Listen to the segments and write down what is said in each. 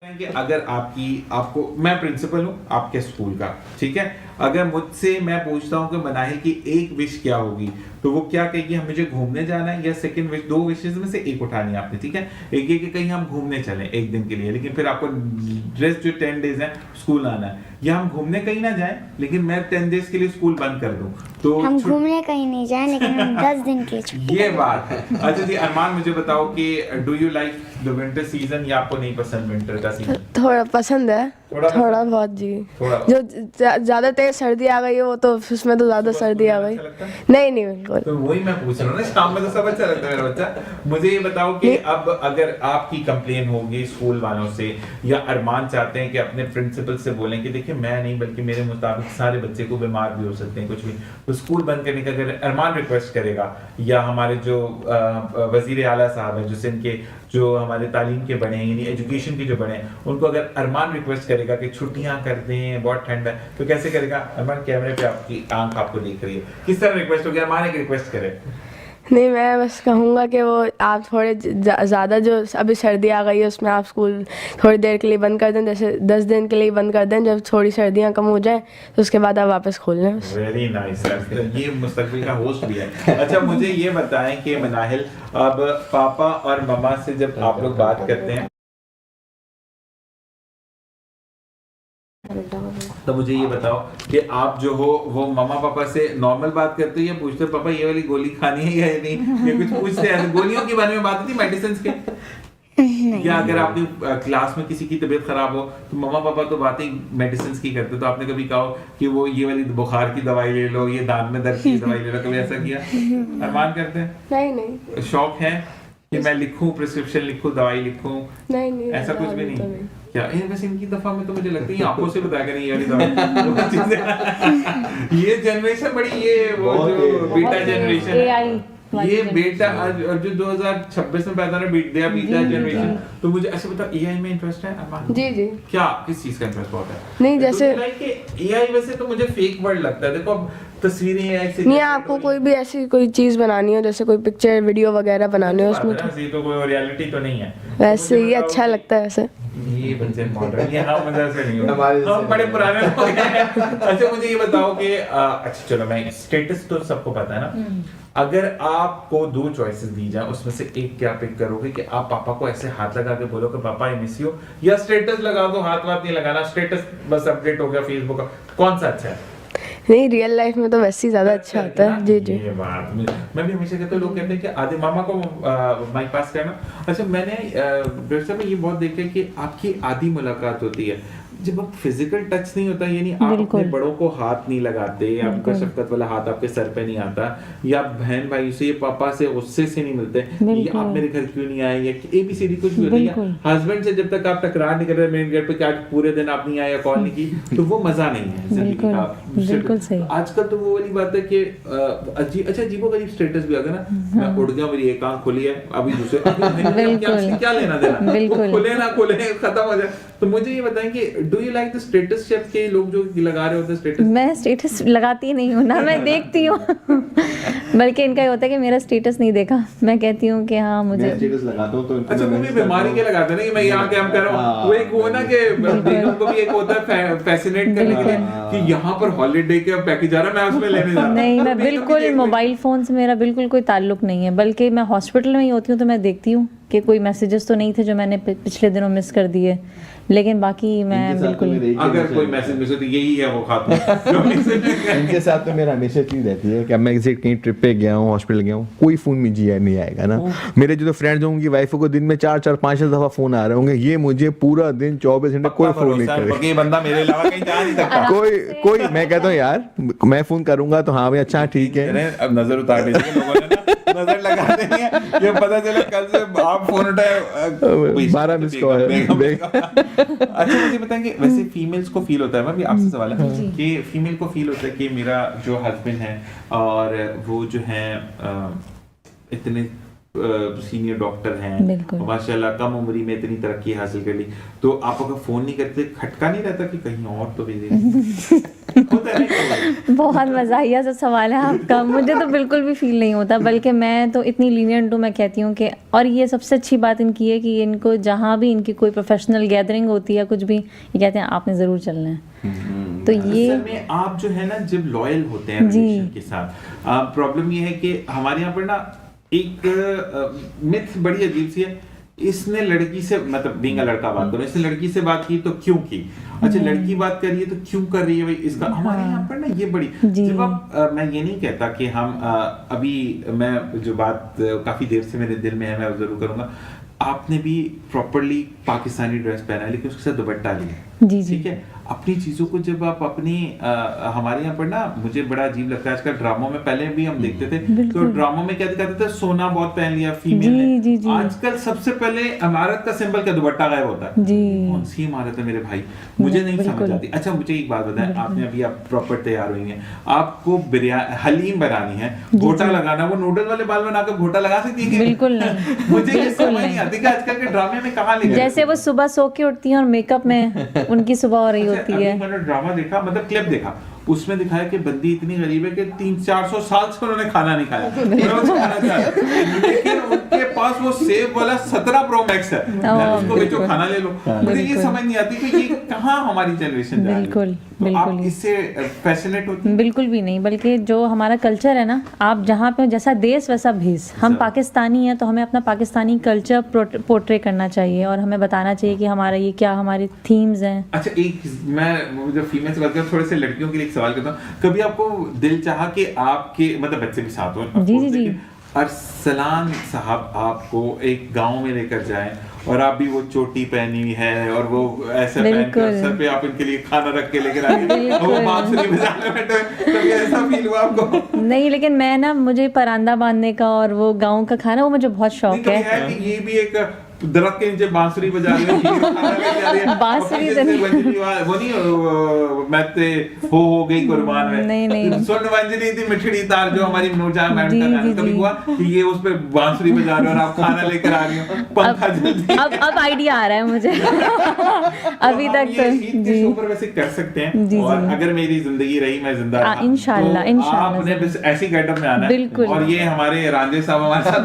कि अगर आपको मैं प्रिंसिपल हूँ आपके स्कूल का, ठीक है। अगर मुझसे मैं पूछता हूँ कि मनाहिल की एक विश क्या होगी, तो वो क्या कहेगी, हम मुझे घूमने जाना है, या सेकंड विश, दो विशेस में से एक उठानी है आपने, ठीक है। एक ये कि कहीं हम घूमने चलें एक दिन के लिए, लेकिन फिर आपको रेस्ट जो 10 डेज है स्कूल आना है, या हम घूमने कहीं ना जाएं लेकिन मैं 10 डेज के लिए स्कूल बंद कर दूं। तो हम घूमने कहीं नहीं जाएं लेकिन हम 10 दिन की छुट्टी। ये बात है। अच्छा जी अरमान, मुझे बताओ कि do you like the winter season या आपको नहीं पसंद विंटर का सीजन? थोड़ा पसंद है, थोड़ा बहुत जी। जो ज्यादा तेज सर्दी आ गई है वो तो उसमें तो ज्यादा सर्दी आ गई। नहीं नहीं बिल्कुल। तो वही मैं पूछ रहा हूँ ना, शाम में तो सब अच्छा लगता है मेरा बच्चा। मुझे ये बताओ कि अब अगर आपकी कंप्लेन होगी स्कूल वालों से, या अरमान चाहते हैं कि अपने प्रिंसिपल से बोलें कि देखिए मैं नहीं बल्कि मेरे मुताबिक सारे बच्चे को बीमार भी हो सकते हैं कुछ भी, तो स्कूल बंद करने का अगर अरमान रिक्वेस्ट करेगा, या हमारे जो वजीर आला साहब हैं जो इनके जो हमारे तालीम के बने हैं यानी एजुकेशन के जो बने हैं, उनको अगर अरमान रिक्वेस्ट करेगा कि छुट्टियां कर दें, बहुत ठंड है, तो कैसे करेगा? अरमान कैमरे पे आपकी आंख आपको दिख रही है, किस तरह रिक्वेस्ट होगी? अरमान एक रिक्वेस्ट करे। नहीं, मैं बस कहूँगा कि वो आप थोड़े ज़्यादा जो अभी सर्दी आ गई है उसमें आप स्कूल थोड़ी देर के लिए बंद कर दें, जैसे 10 दिन के लिए बंद कर दें, जब थोड़ी सर्दियाँ कम हो जाएं तो उसके बाद आप वापस खोल लें। वेरी नाइस, ये मुस्तकबिल का होस्ट भी है। अच्छा मुझे ये बताएं कि मनाहिल, अब पापा और मम्मा से जब आप लोग बात करते हैं तो मुझे ये बताओ कि आप जो हो वो मम्मा पापा से नॉर्मल बात करते हो, या पूछते हो पापा ये वाली गोली खानी है या नहीं, या कुछ पूछते हैं गोलियों के बारे में बात होती है, मेडिसिन के? या अगर आपकी क्लास में किसी की तबीयत खराब हो तो मम्मा पापा तो बातें मेडिसिन की करते, तो आपने कभी कहा कि वो ये वाली बुखार की दवाई ले लो, ये दांत में दर्द की दवाई ले लो, कभी ऐसा किया? अरमान करते हैं? नहीं। शौक है कि मैं लिखूं, प्रिस्क्रिप्शन लिखूं, दवाई लिखूं? नहीं ऐसा कुछ भी नहीं। क्या वैसे इनकी दफा में तो मुझे लगता है आपको से बताया नहीं, ये वाली दवाई ये जनरेशन बड़ी, ये वो जो बीटा जनरेशन है, ये बेटा आज जो 2026 में पैदा है, बीटा जनरेशन। तो मुझे ऐसे बताओ, एआई में इंटरेस्ट है अरमान? जी जी। क्या किस चीज का इंटरेस्ट बहुत है? नहीं जैसे एआई वैसे तो मुझे फेक वर्ड लगता है, देखो अब तस्वीरें ऐसे नहीं, आपको कोई भी ऐसी कोई चीज बनानी हो, जैसे कोई पिक्चर वीडियो वगैरह बनानी हो उसमें, तो कोई रियलिटी तो नहीं है, वैसे ही अच्छा लगता है वैसे। ये बच्चे मॉडर्न, ये हम मजा से नहीं हो, हम बड़े पुराने लोग हैं। अच्छा मुझे ये बताओ कि अच्छा चलो, मैं स्टेटस तो सबको पता है ना, अगर आपको 2 चॉइसेस दी जाए उसमें से एक क्या पिक करोगे कि आप पापा को ऐसे हाथ लगा के बोलो कि पापा आई मिस यू, या स्टेटस लगा दो, हाथ वाथ नहीं लगाना, स्टेटस बस अपडेट हो गया फेसबुक का, कौन सा अच्छा है? नहीं, रियल लाइफ में तो वैसे ही ज्यादा अच्छा होता है। जी जी। ये बात मैं भी हमेशा कहता हूं, लोग कहते हैं कि आदि मामा को माइक पास करना। अच्छा मैंने डॉक्टर में ये बहुत देखा है कि आपकी आधी मुलाकात होती है जब आप फिजिकल टच नहीं होता, यानी आप अपने बड़ों को हाथ नहीं लगाते, आपका शफकत वाला हाथ आपके सर पे नहीं आता, या बहन भाई से, पापा से, गुस्से से नहीं मिलते, या आप मेरे घर क्यों नहीं आए, या एबीसीडी कुछ भी होता है, हस्बैंड से जब तक आप टकरार नहीं कर रहे मेरे घर पे कि आज पूरे दिन आप नहीं आए या कॉल नहीं की, तो वो मजा नहीं है जिंदगी का। बिल्कुल सही। आजकल तो वो वाली बात है कि अच्छा अजीबोगरीब स्टेटस भी आ गया ना, मैं उड़ गया, मेरी एक आंख खुली है, अभी दूसरे क्या लेना देना, खुले ना खुले खत्म हो जाए। तो मुझे ये बताएं कि do you like the status shape के लोग जो लगा रहे होते हैं स्टेटस? मैं स्टेटस लगाती नहीं हूँ ना, मैं देखती हूँ बल्कि इनका ये होता है कि मेरा स्टेटस नहीं देखा, मैं कहती हूँ कि हाँ मुझे स्टेटस लगाता हूँ तो अच्छा वो भी बीमारी के लगाते हैं ना कि मैं यहाँ क्या कर रहा हूँ, वो एक वो ना कि देखो को भी एक होता है फैसिनेट करने के लिए कि यहाँ पर हॉलीडे के पैकेज आ रहा है, मैं उसमें लेने जा रहा हूँ। नहीं, मैं बिल्कुल मोबाइल फोन से मेरा बिल्कुल कोई ताल्लुक नहीं है, बल्कि मैं हॉस्पिटल में ही होती हूँ तो मैं देखती हूँ कि कोई मैसेजेस तो नहीं थे जो मैंने पिछले दिनों मिस कर दिए, लेकिन बाकी मैं बिल्कुल अगर कोई मैसेज मिस होती यही है वो खातून इनके साथ तो मेरा हमेशा चीज रहती है कि अब मैं किसी कहीं ट्रिप पे गया हूँ, हॉस्पिटल गया हूँ, कोई फोन में जी नहीं आएगा ना। मेरे जो फ्रेंड्स होंगे वाइफ को दिन में 4-4 5 दफा फोन आ रहे होंगे, ये मुझे पूरा दिन 24 घंटे कोई फोन नहीं करेगा, बंदा मेरे अलावा कहीं जा नहीं सकता, कोई मैं कहता हूँ यार मैं फोन करूंगा तो हाँ भाई अच्छा ठीक है, अब नजर उतार लीजिए लोगों ने ना, नजर लगा देनी है, ये पता चला कल से आप फोन उठाए 12 मिस कॉल। अच्छा मुझे बताएंगे, वैसे फीमेल्स को फील होता है, मैं भी आपसे सवाल है कि फीमेल को फील होता है कि मेरा जो हस्बैंड है और वो जो है इतने सीनियर डॉक्टर हैं, माशाल्लाह कम उम्र में इतनी तरक्की हासिल कर ली, तो आप अगर फोन नहीं करते खटका नहीं रहता कि कहीं और तो भेजे? होता है ना? बहुत मज़ाहिया सा सवाल है आपका। मुझे तो बिल्कुल भी फील नहीं होता, बल्कि मैं तो इतनी लीनियंट हूँ। मैं कहती हूँ कि, और ये सबसे अच्छी बात इनकी है कि इनको जहाँ भी इनकी कोई प्रोफेशनल गैदरिंग होती है कुछ भी, ये कहते हैं आपने ज़रूर चलना है। तो ये असल में आप जो है ना जब लॉयल होते हैं रिलेशन के साथ, प्रॉब्लम ये है कि हमारे यहाँ पर ना एक मिथ बड़ी अजीब सी है। इसने लड़की से, मतलब बीइंग अ लड़का बात करो, इसने लड़की से बात की तो क्यों की? अच्छा, लड़की बात कर रही है तो क्यों कर रही है भाई? इसका हमारे यहाँ पर ना ये बड़ी, जब आप मैं ये नहीं कहता कि हम अभी, मैं जो बात काफी देर से मेरे दिल में है मैं जरूर करूंगा, आपने भी प्रॉपरली पाकिस्तानी ड्रेस पहना है लेकिन उसके साथ दुपट्टा लिया, जी जी, ठीक है। अपनी चीजों को जब आप अपनी हमारे यहाँ पर ना मुझे बड़ा अजीब लगता है आजकल ड्रामों में, पहले भी हम देखते थे तो ड्रामों में क्या दिखाते थे, सोना बहुत पहन लिया फीमेल ने। जी जी, आजकल सबसे पहले इमारत का सिंबल क्या, दुपट्टा गायब होता है। जी, कौन सी इमारत है मेरे भाई, मुझे नहीं समझ आती। अच्छा मुझे एक बात बताएं, आपने अभी आप प्रॉपर तैयार हुई हैं, आपको बिरयानी हलीम बनानी है, घोटा लगाना, वो नूडल वाले बाल बनाकर घोटा लगा सकती है? बिल्कुल नहीं। मुझे ये समझ नहीं आती कि आजकल के ड्रामे में कहाँ ले गए। जैसे वो सुबह सो के उठती हैं और मेकअप में उनकी सुबह हो रही होती अभी है। मैंने ड्रामा देखा, मतलब क्लिप देखा, उसमें दिखाया कि बंदी इतनी गरीब है कि 300-400 साल से उन्होंने खाना नहीं खाया, रोज खाना चाहा, लेकिन उनके पास वो सेव वाला 17 प्रो मैक्स है, उसको बेचो खाना ले लो। मुझे ये समझ नहीं आती कि ये कहाँ हमारी जनरेशन जा रही है। बिल्कुल, तो बिल्कुल आप इससे फैसिनेट होती हैं? बिल्कुल भी नहीं, बल्कि जो हमारा कल्चर है ना, आप जहाँ पे जैसा देश वैसा भेष। हम पाकिस्तानी हैं तो हमें अपना पाकिस्तानी कल्चर पोर्ट्रे करना चाहिए और हमें बताना चाहिए कि हमारा ये क्या, हमारे थीम्स हैं। अच्छा, एक मैं जब फीमेल से बात करता हूँ, थोड़े से लड़कियों के लिए एक सवाल करता हूँ, कभी आपको दिल चाहा कि आपके मतलब बच्चे भी साथ हो, जी जी जी, अरसलान साहब आपको एक गांव में लेकर जाएं और आप भी वो चोटी पहनी हुई है और वो ऐसे पहनकर सर पे आप इनके लिए खाना रख के लेकर आए और वो बांसुरी बजाने बैठे, कभी ऐसा फील हुआ आपको? नहीं, लेकिन मैं ना, मुझे परांदा बांधने का और वो गाँव का खाना, वो मुझे बहुत शौक है। कि ये भी एक दरख्त के नीचे बांसुरी बजा रही है, बांसुरी वो नहीं मैते हो गई कुर्बान में, नहीं नहीं, स्वर्ण वंजनी थी मिठड़ी तार जो हमारी नूरजहां मैडम का गाना, कभी हुआ कि ये उस पे बांसुरी बजा रहे हो और आप खाना लेकर आ रही हो, पंखा जल्दी? अब आइडिया आ रहा है मुझे। अभी तक तो जी ऊपर वैसे कर सकते हैं, और अगर मेरी जिंदगी रही, मैं जिंदा रहा, इंशाल्लाह इंशाल्लाह आपने बस ऐसी गेटअप में आना है। बिल्कुल। और ये हमारे रांझे साहब हमारे साथ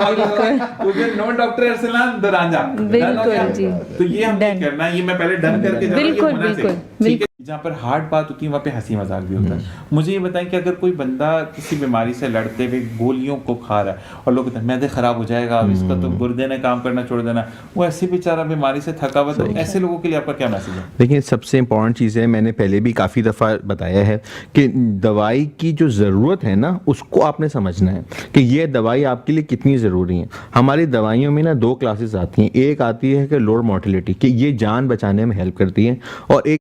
नो डॉक्टर अरसलान द रांझा, बिल्कुल जी, तो ये हम नहीं करना, ये मैं पहले डन करके जा रहा हूं, ये बिल्कुल होना चाहिए, बिल्कुल ठीक है। जहाँ पर हार्ड बात होती है वहाँ पे हंसी मजाक भी होता है। मुझे ये बताएं कि अगर कोई बंदा किसी बीमारी से लड़ते हुए गोलियों को खा रहा है और लोग कहते हैं मैदे खराब हो जाएगा, अब इसका तो गुर्दे ने काम करना छोड़ देना, वो ऐसे बेचारा बीमारी से थका हुआ, तो ऐसे लोगों के लिए आपका क्या मैसेज है? देखिए, सबसे इम्पॉर्टेंट चीज़ है, मैंने पहले भी काफ़ी दफ़ा बताया है कि दवाई की जो ज़रूरत है ना, उसको आपने समझना है कि ये दवाई आपके लिए कितनी ज़रूरी है। हमारी दवाइयों में ना 2 क्लासेस आती हैं, एक आती है कि लोअर मोर्टेलिटी, कि ये जान बचाने में हेल्प करती है, और एक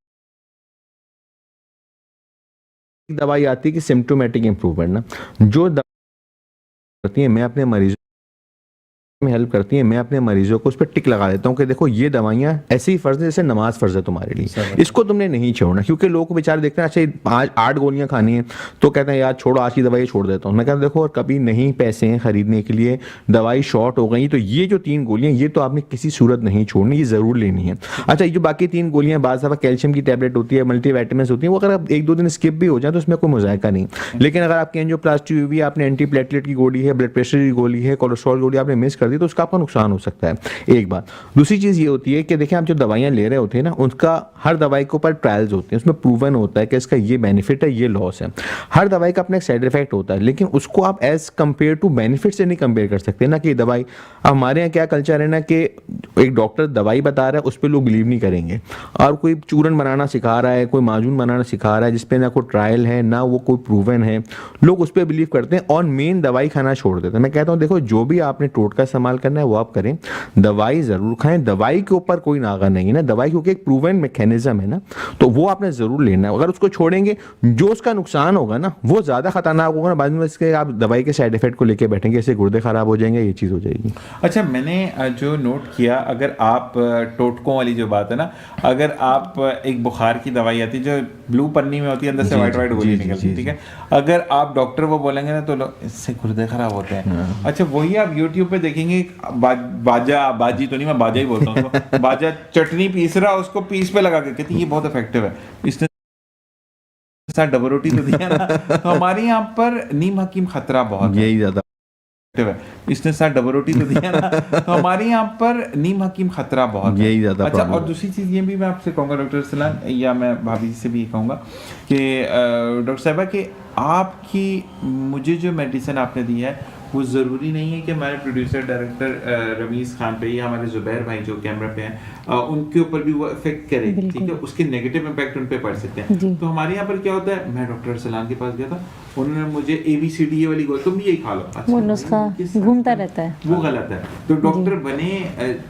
दवाई आती है कि सिम्टोमेटिक इम्प्रूवमेंट ना, जो दवाई करती है मैं अपने मरीजों में हेल्प करती है, मैं अपने मरीजों को उस पर टिक लगा देता हूँ कि देखो ये दवाइयाँ ऐसे ही फ़र्ज है जैसे नमाज फ़र्ज है तुम्हारे लिए, इसको तुमने नहीं छोड़ना। क्योंकि लोग बेचारे देखते हैं अच्छा 8 गोलियाँ खानी है तो कहते हैं यार छोड़ो, आज की दवाई छोड़ देता हूँ। मैं कहता हूँ देखो, और कभी नहीं पैसे हैं खरीदने के लिए, दवाई शॉर्ट हो गई तो ये जो 3 गोलियाँ ये तो आपने किसी सूरत नहीं छोड़नी, ये ज़रूर लेनी है। अच्छा, ये जो बाकी 3 गोलियाँ, बाज़ दफ़ा कैल्शियम की टैबलेट होती है, मल्टीविटामिन्स होती हैं, वो अगर आप 1-2 दिन स्किप भी हो जाए तो उसमें कोई मुज़ायका नहीं। लेकिन अगर आपकी एंजियोप्लास्टी हुई, आपने एंटी प्लेटलेट की गोली है, ब्लड प्रेशर की गोली है, कोलेस्ट्रॉल गोली आपने मिस कर दी तो उसका आपका नुकसान हो सकता है, एक बात। दूसरी चीज़ ये होती है कि देखिए, आप जो दवाइयाँ ले रहे होते हैं ना, उनका हर दवाई के ऊपर ट्रायल्स होते हैं, उसमें प्रूवन होता है कि इसका ये बेनिफिट है, ये लॉस है। हर दवाई का अपना एक साइड इफेक्ट होता है, लेकिन उसको आप एज कंपेयर टू बेनिफिट से नहीं कंपेयर कर सकते ना कि दवाई। हमारे यहाँ क्या कल्चर है ना कि एक डॉक्टर दवाई बता रहा है, उस पर लोग बिलीव नहीं करेंगे, और कोई चूरन बनाना सिखा रहा है, कोई माजून बनाना सिखा रहा है जिसपे ना कोई ट्रायल है ना वो कोई प्रूवन है, लोग उस पर बिलीव करते हैं और मेन दवाई खाना छोड़ देते हैं। मैं कहता हूँ देखो, जो भी आपने टोटका इस्तेमाल करना है वो आप करें, दवाई जरूर खाएं, दवाई के ऊपर कोई नागा नहीं है ना, दवाई क्योंकि एक प्रूवन मैकेनिज्म है ना, तो वो आपने जरूर लेना है। अगर उसको छोड़ेंगे, जो उसका नुकसान होगा ना वो ज्यादा खतरनाक होगा ना, बाद में इसके आप दवाई के साइड इफेक्ट को लेके बैठेंगे, ऐसे गुर्दे खराब हो जाएंगे, ये चीज हो जाएगी। अच्छा, मैंने जो नोट किया, अगर आप टोटकों वाली जो बात है ना, अगर आप एक बुखार की दवाई आती है जो ब्लू पन्नी में होती है, अंदर से वाइट वाइट गोली निकलती है, ठीक है, अगर आप डॉक्टर वो बोलेंगे ना तो इससे गुर्दे खराब होते हैं। अच्छा, वही आप यूट्यूब पे देखेंगे, बाजी तो नहीं, मैं बाजा ही बोलता हूँ, बाजा चटनी पीस रहा, उसको पीस पे लगा के कहती है ये बहुत इफेक्टिव है, इसने साथ डबल रोटी तो दिया ना, तो हमारे यहाँ पर नीम हकीम खतरा बहुत है। यही ज्यादा है। इसने साथ डबल रोटी तो दिया ना, तो हमारे यहाँ पर नीम हकीम खतरा बहुत है। यही ज्यादा अच्छा, problem और दूसरी चीज़ ये भी मैं आपसे कहूँगा डॉक्टर सलाम, या मैं भाभी जी से भी कहूँगा कि डॉक्टर साहिबा कि आपकी मुझे जो मेडिसिन आपने दी है वो ज़रूरी नहीं है कि हमारे प्रोड्यूसर डायरेक्टर रमीज़ खान पे या हमारे ज़ुबैर भाई जो कैमरा पे हैं उनके ऊपर भी वो इफेक्ट करे, ठीक है, उसके नेगेटिव इम्पैक्ट उन पे पड़ सकते हैं। तो हमारे यहाँ पर क्या होता है, मैं डॉक्टर सलाम के पास गया था, उन्होंने मुझे ABCD वाली गोली, तुम भी यही खा लो। अच्छा, वो नुस्खा घूमता रहता है, वो गलत है। तो डॉक्टर बने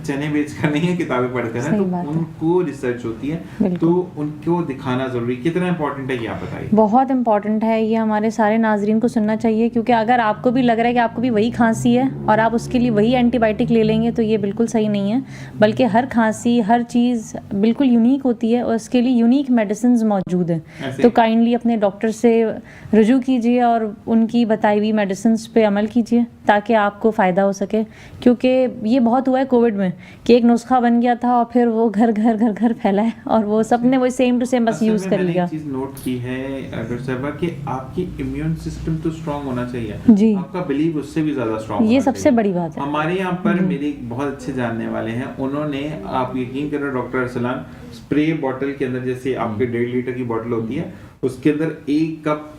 चने बेच कर नहीं है, किताबें पढ़कर है, तो उनको रिसर्च होती है, तो उनको दिखाना जरूरी। कितना इंपॉर्टेंट है ये आप बताइए। बहुत इंपॉर्टेंट है ये, हमारे सारे नाजरीन को सुनना चाहिए, क्योंकि अगर आपको भी लग रहा है कि आपको भी वही खांसी है और आप उसके लिए वही एंटीबायोटिक ले लेंगे तो ये बिल्कुल सही नहीं है। बल्कि हर खांसी, हर चीज़ बिल्कुल यूनिक होती है और उसके लिए यूनिक मेडिसिन मौजूद हैं। तो काइंडली अपने डॉक्टर से रुजू कीजिए और उनकी बताई हुई मेडिसिन पे अमल कीजिए ताकि आपको फ़ायदा हो सके। क्योंकि ये बहुत हुआ है कोविड में कि एक नुस्खा बन गया था और फिर वो घर घर घर घर फैला है और वो सबने वो सेम टू सेम बस यूज़ कर लिया। एक चीज़ नोट की है डॉक्टर साहिबा कि आपकी इम्यून सिस्टम तो स्ट्रांग होना चाहिए जी, आपका बिलीव उससे भी ज़्यादा स्ट्रांग, ये सबसे बड़ी बात है। हमारे यहाँ पर मेरे बहुत अच्छे जानने वाले हैं, उन्होंने, आप यकीन करो डॉक्टर अरसलान, स्प्रे बॉटल के अंदर जैसे आपके 1.5 लीटर की बॉटल होती है उसके अंदर 1 कप,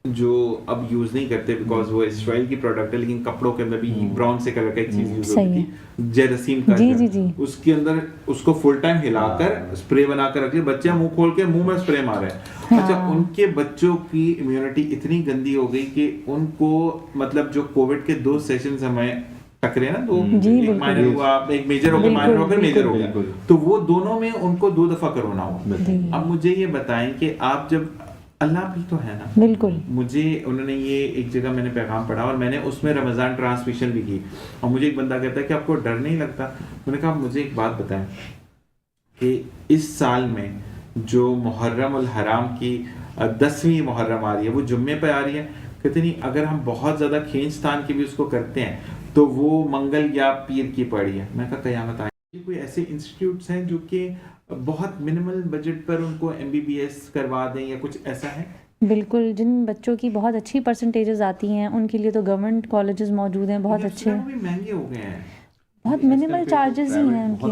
जो अब यूज नहीं करते बिकॉज वो इसराइल की प्रोडक्ट है, लेकिन कपड़ों के अंदर भी ब्राउन से कलर का एक चीज यूज होती थी, जेरासीन का, जी जी जी, उसके अंदर उसको फुल टाइम हिलाकर स्प्रे बनाकर रख लिया, बच्चे मुंह खोल के मुंह में स्प्रे मारे। अच्छा, उनके बच्चों की इम्यूनिटी इतनी गंदी हो गई कि उनको, मतलब जो कोविड के 2 सेशन हमें टकरे ना, तो एक माइनर हुआ, एक मेजर हो गया, माइनर हो गया, मेजर हो गया, तो वो दोनों में उनको 2 दफा कोरोना हुआ। अब मुझे ये बताएं कि आप जब, अल्लाह भी तो है ना, बिल्कुल, मुझे उन्होंने ये एक जगह मैंने पैगाम पढ़ा और मैंने उसमें रमज़ान ट्रांसमिशन भी की, और मुझे एक बंदा कहता है कि आपको डर नहीं लगता। मैंने कहा मुझे एक बात बताएं कि इस साल में जो मुहर्रम उल हराम की 10वीं मुहर्रम आ रही है वो जुम्मे पे आ रही है, कहते नहीं अगर हम बहुत ज़्यादा खींचतान की भी उसको करते हैं तो वो मंगल या पीर की पड़ी है। मैं कहा कयामत आएगी। कोई ऐसे इंस्टीट्यूट्स हैं जो कि बहुत मिनिमल बजट पर उनको MBBS करवा दें या कुछ ऐसा है? बिल्कुल, जिन बच्चों की बहुत अच्छी परसेंटेजेस आती हैं उनके लिए तो गवर्नमेंट कॉलेजेस मौजूद हैं, बहुत अच्छे, वो भी महंगे हो गए हैं, बहुत मिनिमल चार्जेस ही हैं उनके,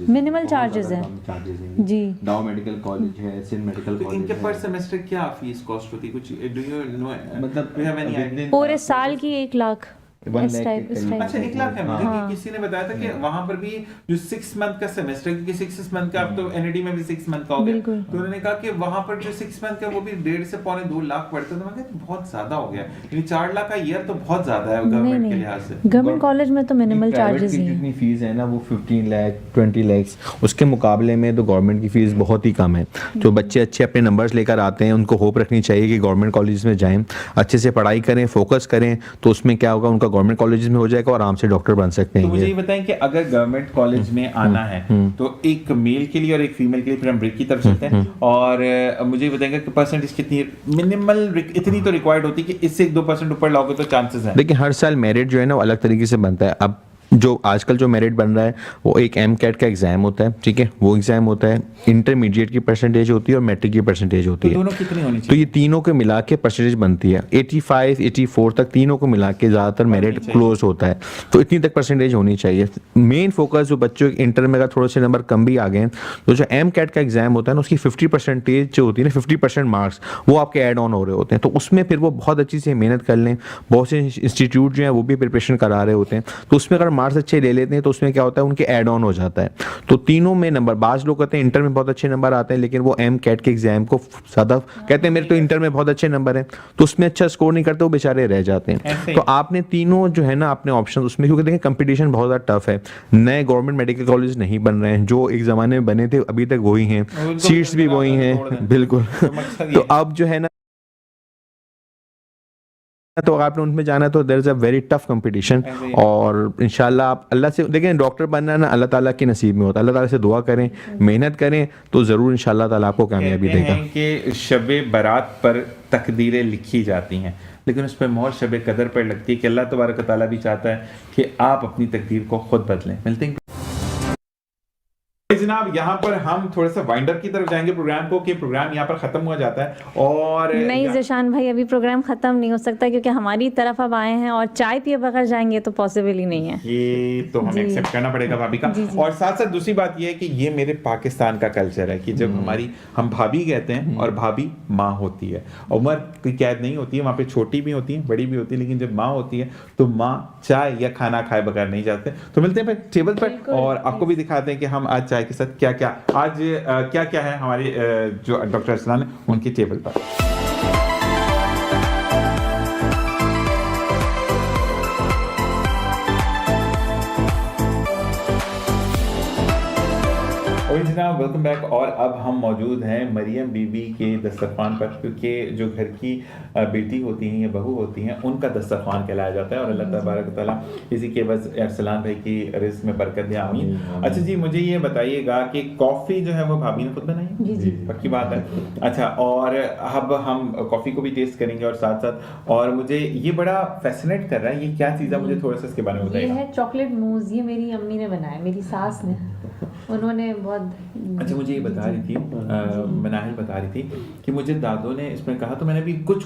मिनिमल चार्जेस हैं जी। डाउ मेडिकल कॉलेज है, सिंध मेडिकल तो कॉलेज इनके है। पर सेमेस्टर क्या फीस कॉस्ट होती है कुछ, डू यू नो, मतलब पूरे साल की 1 लाख, इस टाइप। अच्छा 1 लाख है। मुझे किसी ने बताया था कि वहां पर भी जो 6 मंथ का सेमेस्टर, क्योंकि 6 मंथ का, अब तो NAD में भी 6 मंथ का हो गया, तो उन्होंने कहा कि वहां पर जो 6 मंथ का वो भी 1.5 से पौने 2 लाख पड़ता है। तो मैं कहा बहुत ज्यादा हो गया, यानी 4 लाख का ईयर तो बहुत ज्यादा है गवर्नमेंट के लिहाज से। गवर्नमेंट कॉलेज में तो मिनिमल चार्जेस ही हैं। जितनी फीस है ना वो 15 लाख 20 लाख, उसके मुकाबले में तो गवर्नमेंट की फीस बहुत ही कम है। जो बच्चे अच्छे अपने नंबर्स लेकर आते हैं उनको होप रखनी चाहिए कि गवर्नमेंट कॉलेज में जाएं, अच्छे से पढ़ाई करें, फोकस करें, तो उसमें क्या होगा, उनका गवर्नमेंट कॉलेज में हो जाएगा और आराम से डॉक्टर बन सकते हैं। तो मुझे ये बताएं कि अगर गवर्नमेंट कॉलेज में आना है तो एक मेल के लिए और एक फीमेल के लिए, फिर हम ब्रेक की तरफ चलते हैं, और मुझे ये बताएंगे कि परसेंटेज कितनी मिनिमल, इतनी तो रिक्वायर्ड होती है कि इससे 1-2% ऊपर लाओगे तो चांसेस हैं। लेकिन हर साल मेरिट जो है ना वो अलग तरीके से बनता है। अब जो आजकल जो मेरिट बन रहा है वो एक MCAT का एग्जाम होता है, ठीक है, वो एग्जाम होता है, इंटरमीडिएट की परसेंटेज होती है और मैट्रिक की परसेंटेज होती है। दोनों कितनी होनी तो चाहिए? ये तीनों के मिला के परसेंटेज बनती है 85 84 तक, तीनों को मिला के ज़्यादातर मेरिट क्लोज होता है, तो इतनी तक परसेंटेज होनी चाहिए। मेन फोकस जो बच्चों के इंटर में अगर थोड़े से नंबर कम भी आ गए तो जो MCAT का एग्जाम होता है ना उसकी 50% जो होती है ना, 50% मार्क्स वो आपके ऐड ऑन हो रहे होते हैं, तो उसमें फिर वो बहुत अच्छी से मेहनत कर लें। बहुत से इंस्टीट्यूट जो हैं वो भी प्रिपरेशन करा रहे होते हैं, तो उसमें अगर मार्क्स अच्छे ले लेते हैं तो उसमें क्या होता है, उनके ऐड ऑन हो जाता है। तो तीनों में नंबर, बाज लोग कहते हैं इंटर में बहुत अच्छे नंबर आते हैं लेकिन वो MCAT के एग्जाम को ज़्यादा कहते हैं मेरे तो इंटर में बहुत अच्छे नंबर हैं, तो उसमें अच्छा स्कोर नहीं करते, वो बेचारे रह जाते हैं। तो आपने तीनों जो है ना अपने ऑप्शन उसमें, क्योंकि देखें कंपटीशन बहुत ज़्यादा टफ है, नए गवर्नमेंट मेडिकल कॉलेज नहीं बन रहे हैं, जो एक ज़माने में बने थे अभी तक वही हैं, सीट्स भी वही हैं, बिल्कुल। तो अब जो है ना, तो आपने उनमें जाना है तो there is a very tough competition, और इंशाल्लाह आप अल्लाह से देखें, डॉक्टर बनना ना अल्लाह ताला के नसीब में होता है, अल्लाह ताला से दुआ करें, मेहनत करें तो ज़रूर इंशाल्लाह ताला आपको कामयाबी देगा। कि शब बारात पर तकदीरें लिखी जाती हैं, लेकिन उस पर मोहर शब कदर पर लगती है कि अल्लाह तबारक ताला भी चाहता है कि आप अपनी तकदीर को खुद बदलें। मिलते हैं। जनाब यहाँ पर हम थोड़ा सा वाइंड अप की तरफ जाएंगे प्रोग्राम को, कि प्रोग्राम यहाँ पर खत्म हुआ जाता है और नहीं ज़ेशान भाई, अभी प्रोग्राम ख़त्म नहीं हो सकता क्योंकि हमारी तरफ अब आए हैं और चाय पिए बगैर जाएंगे तो पॉसिबल ही नहीं है। ये तो हमें एक्सेप्ट करना पड़ेगा भाभी का। और साथ साथ दूसरी बात ये है कि ये मेरे पाकिस्तान का कल्चर है कि जब हम भाभी कहते हैं और भाभी माँ होती है, उम्र की कैद नहीं होती है, वहाँ पे छोटी भी होती है बड़ी भी होती है, लेकिन जब माँ होती है तो माँ चाय या खाना खाए बगैर नहीं जाते। तो मिलते हैं फिर टेबल पर और आपको भी दिखाते हैं कि हम आज चाय के साथ क्या क्या है हमारे जो डॉक्टर अरसलान है उनकी टेबल पर। जनाब वेलकम बैक। और अब हम मौजूद हैं मरियम बीबी के दस्तरखान पर, क्योंकि जो घर की बेटी होती हैं या बहू होती हैं उनका दस्तरखान कहलाया जाता है और अल्लाह तबारक व तआला इसी के बस अरसलान भाई की रिज़्क़ में बरकत दे, आमीन। अच्छा जी, मुझे ये बताइएगा कि कॉफ़ी जो है वो भाभी ने खुद बनाई है? जी, पक्की बात है। अच्छा, और अब हम कॉफ़ी को भी टेस्ट करेंगे और साथ साथ, और मुझे ये बड़ा फैसिनेट कर रहा है, ये क्या चीज़ है, मुझे थोड़ा सा इसके बारे में बताइए। ये है चॉकलेट मूज़, ये मेरी अम्मी ने बनाया, मेरी सास ने, उन्होंने बहुत। अच्छा, मुझे ये बता रही थी मनाहिल बता रही थी कि मुझे दादों ने इसमें कहा, तो मैंने भी कुछ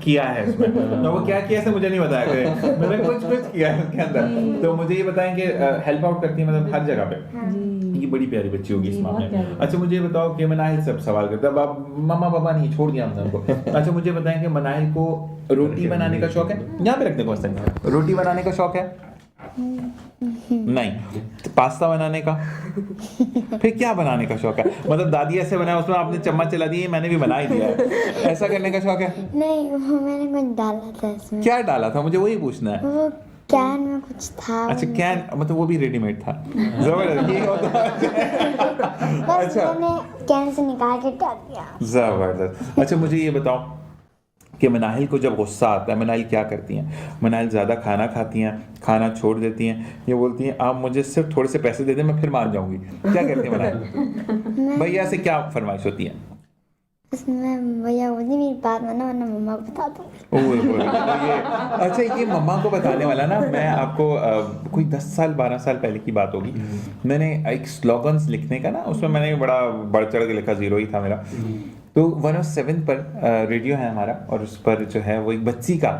किया है इसमें। तो वो क्या किया ऐसे मुझे नहीं बताया गया, मैंने कुछ किया है उसके अंदर। तो मुझे ये बताएं कि हेल्प आउट करती है मतलब हर जगह पे। ये बड़ी प्यारी बच्ची होगी इस मामले में। अच्छा, मुझे ये बताओ कि मनाहिल सब सवाल करता है, अब मम्मा पापा नहीं छोड़ दिया हमने उनको। अच्छा, मुझे बताएं कि मनाहिल को रोटी बनाने का शौक है? यहाँ पे रख दें क्वेश्चन, रोटी बनाने का शौक है? नहीं। तो पास्ता बनाने का? फिर क्या बनाने का शौक है? मतलब दादी ऐसे बनाया उसमें आपने चम्मच चला दिए, मैंने भी बना ही दिया है, ऐसा करने का शौक है? नहीं, वो मैंने कुछ डाला था इसमें। क्या डाला था, मुझे वही पूछना है। वो कैन में कुछ था। अच्छा, कैन मतलब वो भी रेडीमेड था? जबरदस्त, ये होता है। बस मैंने कैन से निकाल के डाल दिया। जबरदस्त। अच्छा, मुझे ये बताओ कि मनाहिल को जब गुस्सा आता है मनाहिल क्या करती हैं? मनाहिल ज़्यादा खाना खाती हैं, खाना छोड़ देती हैं, ये बोलती हैं आप मुझे सिर्फ थोड़े से पैसे दे दें मैं फिर मान जाऊंगी, क्या करती है मनाहिल? भैया से क्या फरमाइश होती है? उसमें भैया बोलती मेरी बात मानो वरना मम्मा को बता दूँ। अच्छा, ये मम्मा को बताने वाला ना, मैं आपको कोई 10 साल 12 साल पहले की बात होगी, मैंने एक स्लोगन्स लिखने का ना, उसमें मैंने बड़ा बढ़ चढ़ के लिखा, 0 ही था मेरा। तो 107 पर रेडियो है हमारा और उस पर जो है वो एक बच्ची का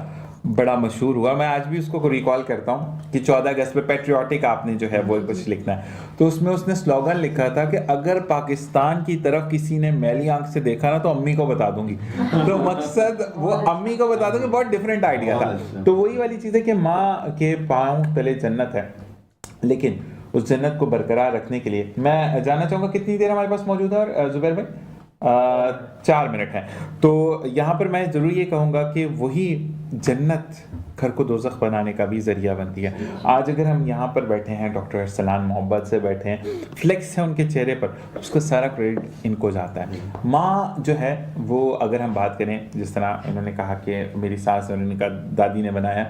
बड़ा मशहूर हुआ, मैं आज भी उसको रिकॉल करता हूँ कि 14 अगस्त पे पैट्रियोटिक आपने जो है वो कुछ लिखना है। तो उसमें उसने स्लोगन लिखा था कि अगर पाकिस्तान की तरफ किसी ने मैली आंख से देखा ना तो अम्मी को बता दूंगी। तो मकसद वो अम्मी को बता दूंगी, बहुत डिफरेंट आइडिया था। तो वही वाली चीज़ है कि माँ के पाँव तले जन्नत है, लेकिन उस जन्नत को बरकरार रखने के लिए मैं जानना चाहूँगा कितनी देर हमारे पास मौजूद है? और जुबैर भाई 4 मिनट हैं। तो यहाँ पर मैं ज़रूर ये कहूँगा कि वही जन्नत घर को दोज़ख बनाने का भी ज़रिया बनती है। आज अगर हम यहाँ पर बैठे हैं, डॉक्टर अरसलान मोहब्बत से बैठे हैं, फ्लेक्स है उनके चेहरे पर, उसका सारा क्रेडिट इनको जाता है। माँ जो है वो, अगर हम बात करें जिस तरह इन्होंने कहा कि मेरी सास और उनका दादी ने बनाया,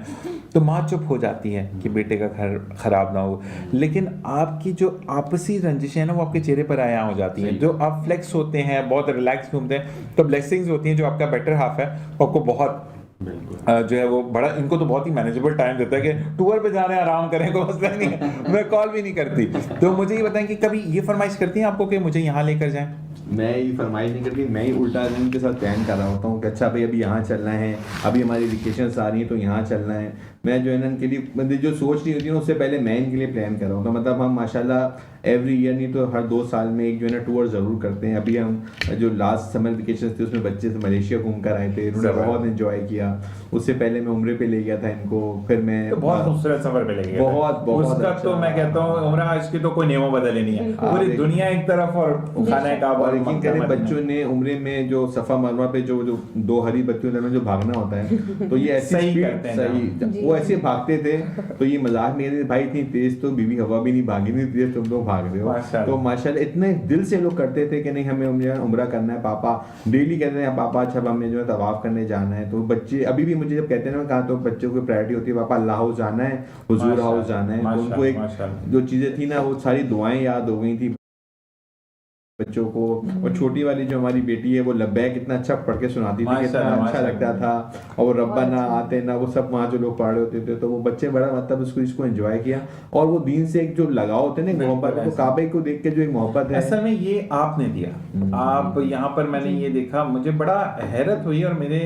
तो माँ चुप हो जाती है कि बेटे का घर ख़राब ना हो, लेकिन आपकी जो आपसी रंजिशें हैं ना वो आपके चेहरे पर आया हो जाती हैं। जो आप फ्लेक्स होते हैं, बहुत रिलैक्स घूमते हैं, तो ब्लेसिंग्स होती हैं जो आपका बेटर हाफ है, आपको बहुत जो है वो बड़ा, इनको तो बहुत ही मैनेजेबल टाइम देता है कि टूर पे जा रहे हैं आराम करें, कोई मसला नहीं है, मैं कॉल भी नहीं करती। तो मुझे ये बताएं कि कभी ये फरमाइश करती हैं आपको कि मुझे यहाँ लेकर जाएं? मैं ही फरमाइश नहीं करती, मैं ही उल्टा उनके साथ प्लान कर रहा होता हूँ कि अच्छा भाई अभी यहाँ चलना है, अभी हमारी वेकेशंस आ रही हैं तो यहाँ चलना है। मैं जो है ना इनके लिए मतलब जो सोच रही होती है उससे पहले मैं इनके लिए प्लान कर रहा हूँ। तो मतलब हम माशाल्लाह एवरी ईयर नहीं तो हर 2 साल में एक जो है ना टूर ज़रूर करते हैं। अभी हम जो लास्ट समर वेकेशन थे उसमें बच्चे से मलेशिया घूम कर आए थे, उन्होंने बहुत इन्जॉय किया। उससे पहले मैं उम्रे पे ले गया था इनको, फिर मैं तो बहुत खूबसूरत सफर पे ले गया, बहुत उसका अच्छा। तो मैं कहता हूँ उम्रा इसकी तो कोई नेमो बदले नहीं है, पूरी दुनिया एक तरफ और खाना का। और यकीन करें बच्चों ने उम्रे में जो सफा मरवा पे जो 2 हरी बत्तियों में जो भागना होता है, तो ये ऐसे सही वो ऐसे भागते थे, तो ये मजाक नहीं है भाई इतनी तेज तो बीबी हवा भी नहीं भागी, नहीं तेज तुम लोग भाग रहे हो। तो माशाल्लाह इतने दिल से लोग करते थे कि नहीं हमें उम्रा करना है, पापा डेली कहते हैं पापा अच्छा हमें जो है तवाफ करने जाना है। तो बच्चे अभी भी मुझे जब कहते हैं ना, कहा तो बच्चों की प्रायोरिटी होती है पापा अल्लाह हाउस जाना है, हुजूर हाउस जाना है। तो उनको एक जो चीज़ें थी ना वो सारी दुआएं याद हो गई थी। बच्चों को। और छोटी वाली जो हमारी बेटी है वो लब्बैक इतना अच्छा पढ़ के सुनाती थी, कितना माशाल्लाह, अच्छा लगता था। और वो रब्बाना आते ना, वो सब वहाँ जो लोग पढ़ रहे होते थे, तो वो बच्चे बड़ा मतलब इसको एंजॉय किया। और वो दीन से एक जो लगाव होते ना, मोहब्बत, वो काबे को देख के जो एक मोहब्बत है, असल में ये आपने दिया। आप यहाँ पर मैंने ये देखा, मुझे बड़ा हैरत हुई। और मेरे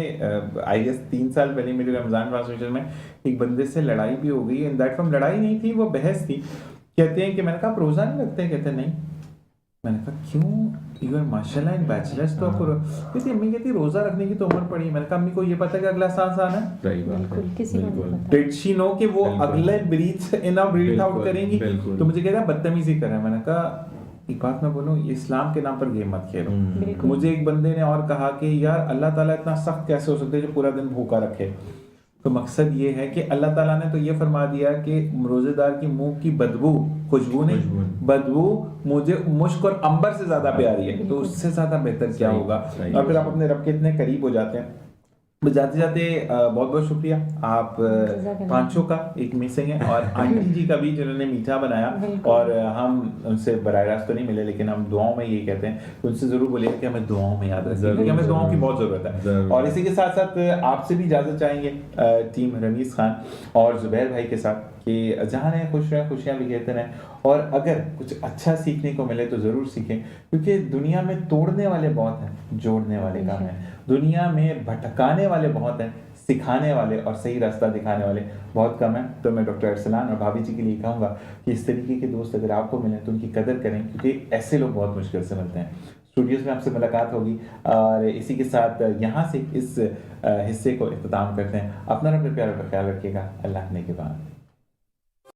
आई गेस 3 साल पहले मेरे रमजान ट्रांसमिशन में एक बंदे से लड़ाई भी हो गई। इन दैट फॉर्म लड़ाई नहीं थी, वो बहस थी। कहते हैं कि मैंने कहा आप रोजा नहीं रखते? कहते नहीं। मैंने कहा क्यों, यू आर माशाल्लाह इन बैचलर्स, तो आपको कहती अम्मी कहती रोजा रखने की तो उम्र पड़ी। मैंने कहा अम्मी को ये पता है कि अगला सांस आना है? सही बात है, बिल्कुल, किसी को नहीं पता। डिड शी नो कि वो बिल्कुल। अगले ब्रीथ इन और ब्रीथ आउट बिल्कुल, करेंगी? बिल्कुल। तो मुझे कह रहा है बदतमीजी कर रहे हैं। मैंने कहा एक बात मैं बोलूं, इस्लाम के नाम पर गेम मत खेलो। बिल्कुल। मुझे एक बंदे ने और कहा कि यार अल्लाह ताला इतना सख्त कैसे हो सकते हैं जो पूरा दिन भूखा रखे? तो मकसद ये है कि अल्लाह ताला ने तो ये फरमा दिया कि रोजेदार की मुंह की बदबू, खुशबू नहीं, बदबू मुझे मुश्क और अंबर से ज्यादा प्यारी है। तो उससे ज्यादा बेहतर क्या होगा? सही और फिर आप अपने रब के इतने करीब हो जाते हैं। बस जाते जाते बहुत बहुत शुक्रिया आप पांचों का, एक मिसिंग है, और आंटी जी का भी जिन्होंने मीठा बनाया। और हम उनसे बराह रास्त तो नहीं मिले, लेकिन हम दुआओं में यही कहते हैं, उनसे जरूर बोलिए कि हमें दुआओं में याद रखिए, क्योंकि हमें दुआओं की बहुत जरूरत है। और इसी के साथ साथ आपसे भी इजाजत चाहेंगे टीम रमीज खान और जुबैर भाई के साथ, कि जहाँ रहें खुश रहें, खुशियाँ बिखेरते रहें। और अगर कुछ अच्छा सीखने को मिले तो ज़रूर सीखें, क्योंकि दुनिया में तोड़ने वाले बहुत हैं, जोड़ने वाले कम हैं। दुनिया में भटकाने वाले बहुत हैं, सिखाने वाले और सही रास्ता दिखाने वाले बहुत कम हैं। तो मैं डॉक्टर अरसलान और भाभी जी के लिए कहूँगा कि इस तरीके के दोस्त अगर आपको मिलें तो उनकी कदर करें, क्योंकि ऐसे लोग बहुत मुश्किल से मिलते हैं। स्टूडियोज़ में आपसे मुलाकात होगी। और इसी के साथ यहाँ से इस हिस्से को इख्तिताम करते हैं। अपना और अपने प्यारों का ख्याल रखिएगा। अल्लाह ने के बाद।